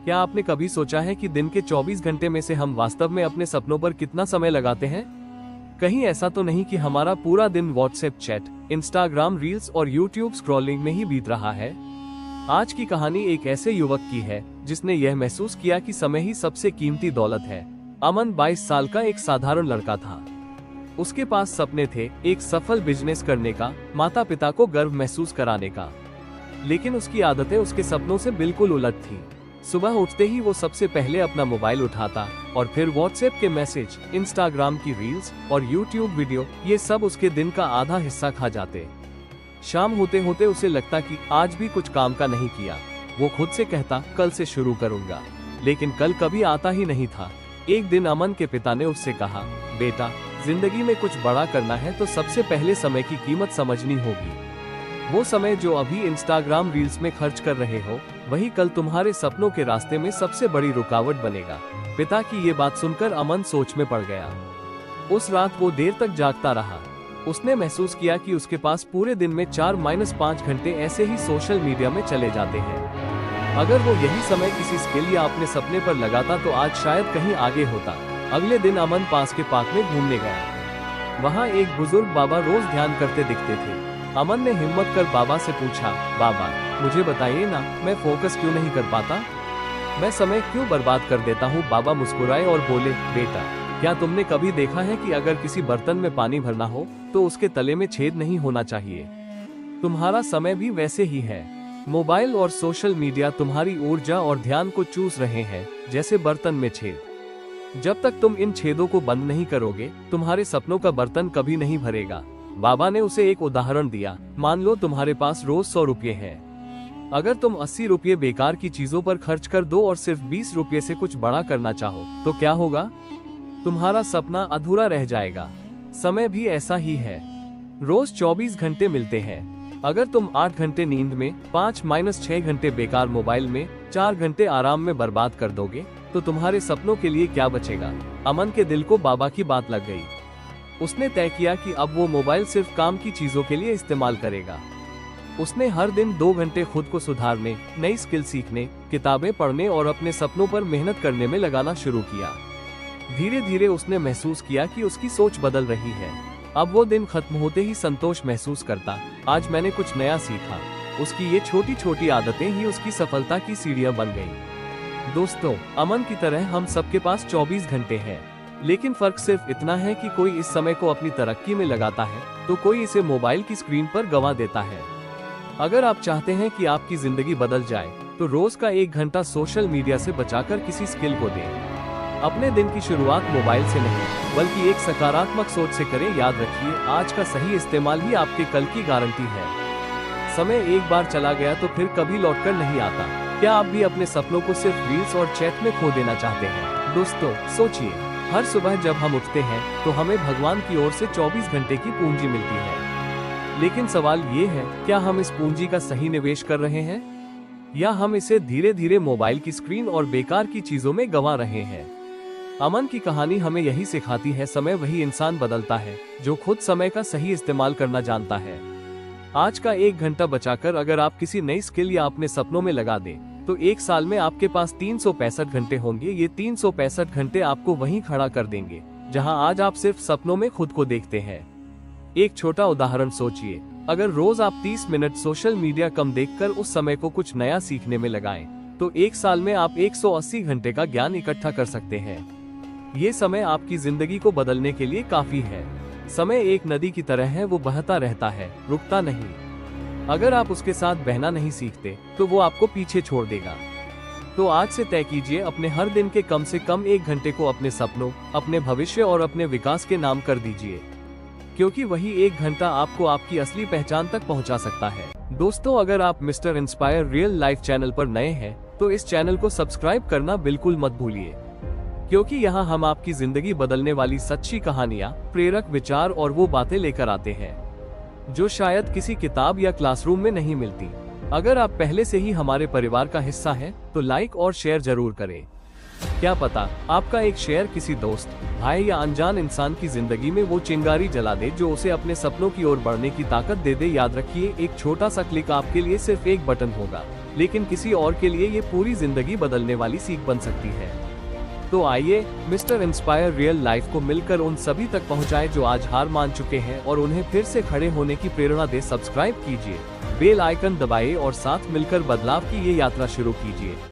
क्या आपने कभी सोचा है कि दिन के 24 घंटे में से हम वास्तव में अपने सपनों पर कितना समय लगाते हैं? कहीं ऐसा तो नहीं कि हमारा पूरा दिन व्हाट्सएप चैट, इंस्टाग्राम रील्स और यूट्यूब स्क्रॉलिंग में ही बीत रहा है। आज की कहानी एक ऐसे युवक की है जिसने यह महसूस किया कि समय ही सबसे कीमती दौलत है। अमन 22 साल का एक साधारण लड़का था। उसके पास सपने थे, एक सफल बिजनेस करने का, माता पिता को गर्व महसूस कराने का। लेकिन उसकी आदतें उसके सपनों से बिल्कुल उलट थी। सुबह उठते ही वो सबसे पहले अपना मोबाइल उठाता और फिर व्हाट्सएप के मैसेज, इंस्टाग्राम की रील्स और यूट्यूब वीडियो, ये सब उसके दिन का आधा हिस्सा खा जाते। शाम होते होते उसे लगता कि आज भी कुछ काम का नहीं किया। वो खुद से कहता, कल से शुरू करूंगा, लेकिन कल कभी आता ही नहीं था। एक दिन अमन के पिता ने उससे कहा, बेटा, जिंदगी में कुछ बड़ा करना है तो सबसे पहले समय की कीमत समझनी होगी। वो समय जो अभी इंस्टाग्राम रील्स में खर्च कर रहे हो, वही कल तुम्हारे सपनों के रास्ते में सबसे बड़ी रुकावट बनेगा। पिता की ये बात सुनकर अमन सोच में पड़ गया। उस रात वो देर तक जागता रहा। उसने महसूस किया कि उसके पास पूरे दिन में 4-5 घंटे ऐसे ही सोशल मीडिया में चले जाते हैं। अगर वो यही समय किसी स्किल या अपने सपने पर लगाता तो आज शायद कहीं आगे होता। अगले दिन अमन पास के पार्क में घूमने गया। वहाँ एक बुजुर्ग बाबा रोज ध्यान करते दिखते थे। अमन ने हिम्मत कर बाबा से पूछा, बाबा, मुझे बताइए ना, मैं फोकस क्यों नहीं कर पाता? मैं समय क्यों बर्बाद कर देता हूँ? बाबा मुस्कुराए और बोले, बेटा, क्या तुमने कभी देखा है कि अगर किसी बर्तन में पानी भरना हो तो उसके तले में छेद नहीं होना चाहिए? तुम्हारा समय भी वैसे ही है। मोबाइल और सोशल मीडिया तुम्हारी ऊर्जा और ध्यान को चूस रहे हैं, जैसे बर्तन में छेद। जब तक तुम इन छेदों को बंद नहीं करोगे, तुम्हारे सपनों का बर्तन कभी नहीं भरेगा। बाबा ने उसे एक उदाहरण दिया। मान लो तुम्हारे पास रोज 100 रुपये है। अगर तुम 80 रुपये बेकार की चीजों पर खर्च कर दो और सिर्फ 20 रुपये से कुछ बड़ा करना चाहो, तो क्या होगा? तुम्हारा सपना अधूरा रह जाएगा। समय भी ऐसा ही है। रोज 24 घंटे मिलते हैं। अगर तुम 8 घंटे नींद में, 5-6 घंटे बेकार मोबाइल में, 4 घंटे आराम में बर्बाद कर दोगे, तो तुम्हारे सपनों के लिए क्या बचेगा? अमन के दिल को बाबा की बात लग गई। उसने तय किया कि अब वो मोबाइल सिर्फ काम की चीजों के लिए इस्तेमाल करेगा। उसने हर दिन 2 घंटे खुद को सुधारने, नई स्किल सीखने, किताबें पढ़ने और अपने सपनों पर मेहनत करने में लगाना शुरू किया। धीरे धीरे उसने महसूस किया कि उसकी सोच बदल रही है। अब वो दिन खत्म होते ही संतोष महसूस करता, आज मैंने कुछ नया सीखा। उसकी ये छोटी छोटी आदतें ही उसकी सफलता की सीढ़ियां बन गईं। दोस्तों, अमन की तरह हम सबके पास 24 घंटे हैं, लेकिन फर्क सिर्फ इतना है कि कोई इस समय को अपनी तरक्की में लगाता है तो कोई इसे मोबाइल की स्क्रीन पर गंवा देता है। अगर आप चाहते हैं कि आपकी जिंदगी बदल जाए, तो रोज का 1 घंटा सोशल मीडिया से बचाकर किसी स्किल को दें। अपने दिन की शुरुआत मोबाइल से नहीं, बल्कि एक सकारात्मक सोच से करें। याद रखिए, आज का सही इस्तेमाल ही आपके कल की गारंटी है। समय एक बार चला गया तो फिर कभी लौटकर नहीं आता। क्या आप भी अपने सपनों को सिर्फ रील्स और चैट में खो देना चाहते हैं? दोस्तों, सोचिए, हर सुबह जब हम उठते हैं तो हमें भगवान की ओर से 24 घंटे की पूंजी मिलती है। लेकिन सवाल ये है, क्या हम इस पूंजी का सही निवेश कर रहे हैं, या हम इसे धीरे धीरे मोबाइल की स्क्रीन और बेकार की चीजों में गंवा रहे हैं? अमन की कहानी हमें यही सिखाती है, समय वही इंसान बदलता है जो खुद समय का सही इस्तेमाल करना जानता है। आज का 1 घंटा बचाकर अगर आप किसी नई स्किल या अपने सपनों में लगा दें, तो 1 साल में आपके पास 365 घंटे होंगे। ये 365 घंटे आपको वहीं खड़ा कर देंगे जहां आज आप सिर्फ सपनों में खुद को देखते हैं। एक छोटा उदाहरण सोचिए, अगर रोज आप 30 मिनट सोशल मीडिया कम देखकर उस समय को कुछ नया सीखने में लगाएं, तो 1 साल में आप 180 घंटे का ज्ञान इकट्ठा कर सकते हैं। ये समय आपकी जिंदगी को बदलने के लिए काफी है। समय एक नदी की तरह है, वो बहता रहता है, रुकता नहीं। अगर आप उसके साथ बहना नहीं सीखते, तो वो आपको पीछे छोड़ देगा। तो आज से तय कीजिए, अपने हर दिन के कम से कम 1 घंटे को अपने सपनों, अपने भविष्य और अपने विकास के नाम कर दीजिए, क्योंकि वही 1 घंटा आपको आपकी असली पहचान तक पहुंचा सकता है। दोस्तों, अगर आप mister inspire real life channel पर नए हैं, तो इस चैनल को सब्सक्राइब करना बिल्कुल मत भूलिए, क्योंकि यहाँ हम आपकी जिंदगी बदलने वाली सच्ची कहानियाँ, प्रेरक विचार और वो बातें लेकर आते हैं जो शायद किसी किताब या क्लासरूम में नहीं मिलती। अगर आप पहले से ही हमारे परिवार का हिस्सा हैं, तो लाइक और शेयर जरूर करें। क्या पता, आपका एक शेयर किसी दोस्त, भाई या अनजान इंसान की जिंदगी में वो चिंगारी जला दे जो उसे अपने सपनों की ओर बढ़ने की ताकत दे दे। याद रखिए, एक छोटा सा क्लिक आपके लिए सिर्फ एक बटन होगा, लेकिन किसी और के लिए ये पूरी जिंदगी बदलने वाली सीख बन सकती है। तो आइए मिस्टर इंस्पायर रियल लाइफ को मिलकर उन सभी तक पहुंचाएं जो आज हार मान चुके हैं और उन्हें फिर से खड़े होने की प्रेरणा दे। सब्सक्राइब कीजिए, बेल आइकन दबाइए और साथ मिलकर बदलाव की ये यात्रा शुरू कीजिए।